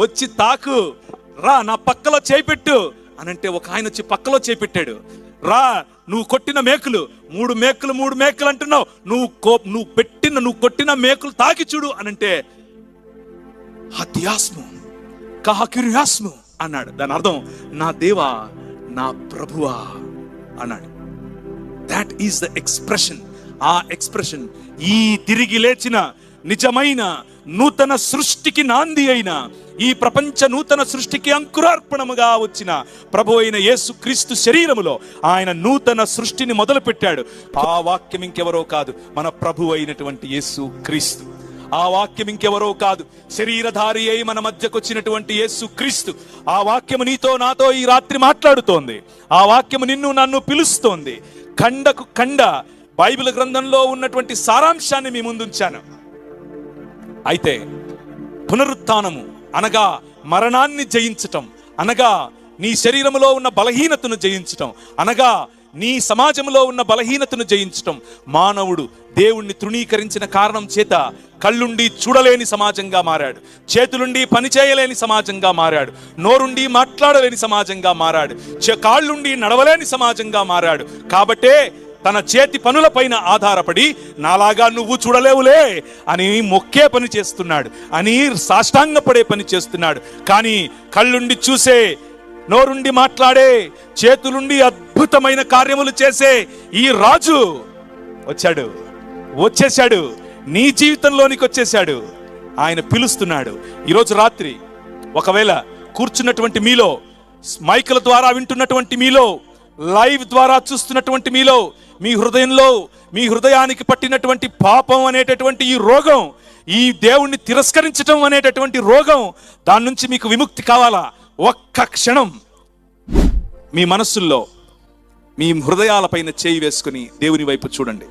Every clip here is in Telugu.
వచ్చి తాకు, రా నా పక్కలో చేపెట్టు అని అంటే ఒక ఆయన వచ్చి పక్కలో చేపెట్టాడు. రా, నువ్వు కొట్టిన మేకులు 3 మేకులు అంటున్నావు, నువ్వు కొట్టిన మేకులు తాకి చూడు అని అంటే హత్యాస్ము కహకిర్యాస్ము అన్నాడు. దాని అర్థం నా దేవా, నా ప్రభువా అన్నాడు. That is the expression. ఆ ఎక్స్ప్రెషన్ ఈ తిరిగి లేచిన నిజమైన నూతన సృష్టికి నాంది అయిన, ఈ ప్రపంచ నూతన సృష్టికి అంకురార్పణముగా వచ్చిన ప్రభు అయిన యేసు క్రీస్తు శరీరములో ఆయన నూతన సృష్టిని మొదలు పెట్టాడు. ఆ వాక్యం ఇంకెవరో కాదు, మన ప్రభు అయినటువంటి యేసు క్రీస్తు. ఆ వాక్యం ఇంకెవరో కాదు, శరీరధారి అయి మన మధ్యకు వచ్చినటువంటి యేసు క్రీస్తు. ఆ వాక్యము నీతో నాతో ఈ రాత్రి మాట్లాడుతోంది. ఆ వాక్యము నిన్ను నన్ను పిలుస్తోంది. ఖండకు ఖండ బైబిల్ గ్రంథంలో ఉన్నటువంటి సారాంశాన్ని మీ ముందుంచాను. అయితే పునరుత్థానము అనగా మరణాన్ని జయించటం, అనగా నీ శరీరములో ఉన్న బలహీనతను జయించటం, అనగా నీ సమాజంలో ఉన్న బలహీనతను జయించటం. మానవుడు దేవుణ్ణి తృణీకరించిన కారణం చేత కళ్ళుండి చూడలేని సమాజంగా మారాడు, చేతులుండి పని చేయలేని సమాజంగా మారాడు, నోరుండి మాట్లాడలేని సమాజంగా మారాడు, కాళ్ళుండి నడవలేని సమాజంగా మారాడు. కాబట్టే తన చేతి పనుల పైన ఆధారపడి నాలాగా నువ్వు చూడలేవులే అని మొక్కే పని చేస్తున్నాడు, అని సాష్టాంగపడే పని చేస్తున్నాడు. కానీ కళ్ళుండి చూసే, నోరుండి మాట్లాడే, చేతులుండి అద్భుతమైన కార్యములు చేసే ఈ రాజు వచ్చేశాడు, నీ జీవితంలోనికి వచ్చేశాడు. ఆయన పిలుస్తున్నాడు. ఈరోజు రాత్రి ఒకవేళ కూర్చున్నటువంటి మీలో, మైకుల ద్వారా వింటున్నటువంటి మీలో, లైవ్ ద్వారా చూస్తున్నటువంటి మీలో, మీ హృదయంలో, మీ హృదయానికి పట్టినటువంటి పాపం అనేటటువంటి ఈ రోగం, ఈ దేవుణ్ణి తిరస్కరించటం అనేటటువంటి రోగం, దాని నుంచి మీకు విముక్తి కావాలా? ఒక్క క్షణం మీ మనస్సుల్లో, మీ హృదయాలపైన చేయి వేసుకుని దేవుని వైపు చూడండి.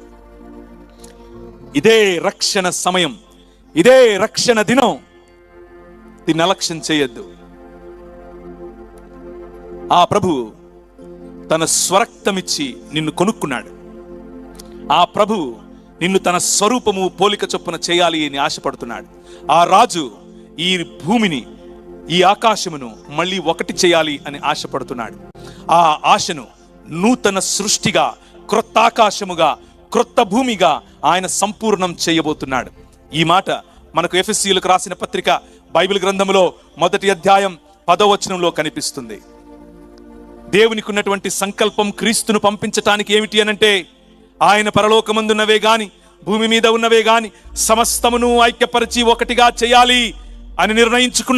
ఇదే రక్షణ సమయం, ఇదే రక్షణ దినం. దీన్ని అలక్ష్యం చేయొద్దు. ఆ ప్రభువు తన స్వరక్తమిచ్చి నిన్ను కొనుక్కున్నాడు. ఆ ప్రభువు నిన్ను తన స్వరూపము పోలిక చొప్పున చేయాలి అని ఆశపడుతున్నాడు. ఆ రాజు ఈ భూమిని, ఈ ఆకాశమును మళ్ళీ ఒకటి చేయాలి అని ఆశపడుతున్నాడు. ఆ ఆశను నూతన సృష్టిగా, క్రొత్త ఆకాశముగా, క్రొత్త భూమిగా ఆయన సంపూర్ణం చేయబోతున్నాడు. ఈ మాట మనకు ఎఫెసీయులకు రాసిన పత్రిక బైబిల్ గ్రంథములో 1వ అధ్యాయం 10వ వచనంలో కనిపిస్తుంది. దేవునికి ఉన్నటువంటి సంకల్పం క్రీస్తును పంపించటానికి ఏమిటి అనంటే, ఆయన పరలోకమందున్నవే గాని భూమి మీద ఉన్నవే గాని సమస్తమును ఐక్యపరిచి ఒకటిగా చేయాలి అని నిర్ణయించుకున్నాడు.